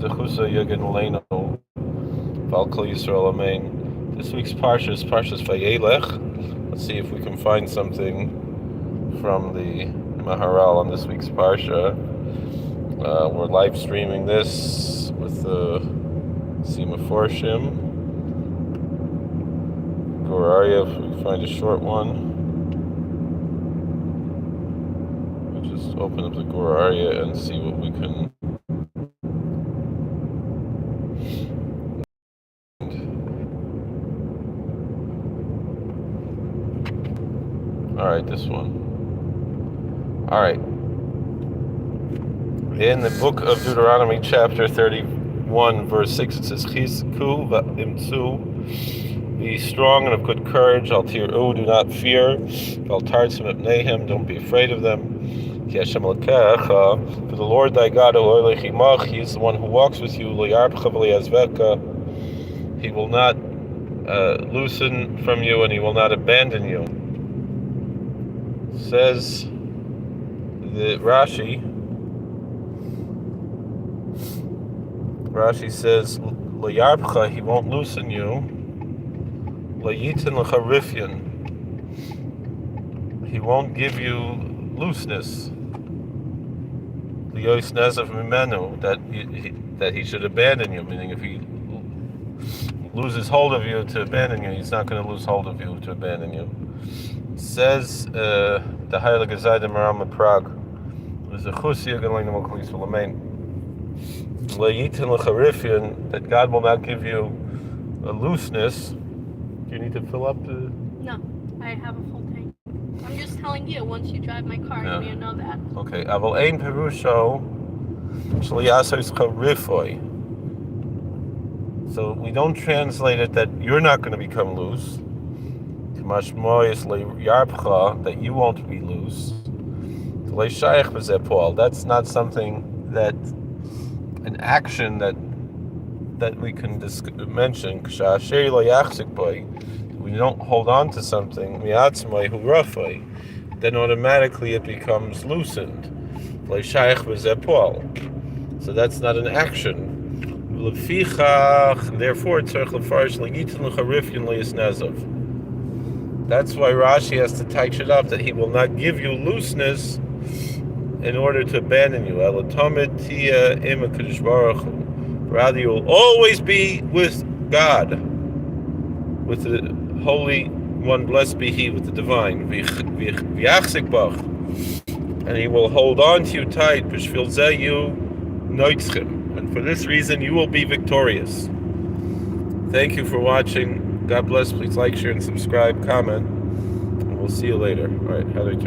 This week's Parshas, Parshas Vayelech. Let's see if we can find something from the Maharal on this week's Parsha. We're live streaming this with the Simaforshim. Aryeh, if we can find a short one. We'll just open up the Aryeh and see what we can. Alright, this one. Alright. In the book of Deuteronomy, chapter 31, verse 6, it says, Chizku v'imtzu, be strong and of good courage, al tir'u, do not fear, al tartzim epneihem, don't be afraid of them, ki Hashem elokecha, for the Lord thy God, Vayelech imach, he is the one who walks with you, lo yarpcha v'liyazveka, he will not loosen from you, and he will not abandon you. Says the Rashi says, L'yarbcha, he won't loosen you. L'yitin l'charifyan, he won't give you looseness. L'yos nezav mimenu, that he should abandon you, meaning if he loses hold of you to abandon you, he's not going to lose hold of you to abandon you. Says the Heilige Zayda Maharal of Prague, there's a chusia going to Moklis V'Lamein, L'yitin l'charifyan, that God will not give you a looseness. Do you need to fill up the? No, I have a full tank. I'm just telling you, once you drive my car, Yeah. you know that. Okay, aval ein perusho shliyasos charifoi. So we don't translate it that you're not going to become loose. That you won't be loose. That's not something that an action that we can mention. We don't hold on to something, then automatically it becomes loosened. So that's not an action. Therefore, that's why Rashi has to tighten it up, that he will not give you looseness in order to abandon you. Rather, you will always be with God, with the Holy One, blessed be He, with the Divine. And He will hold on to you tight, and for this reason you will be victorious. Thank you for watching. God bless. Please like, share, and subscribe, comment, and we'll see you later. All right,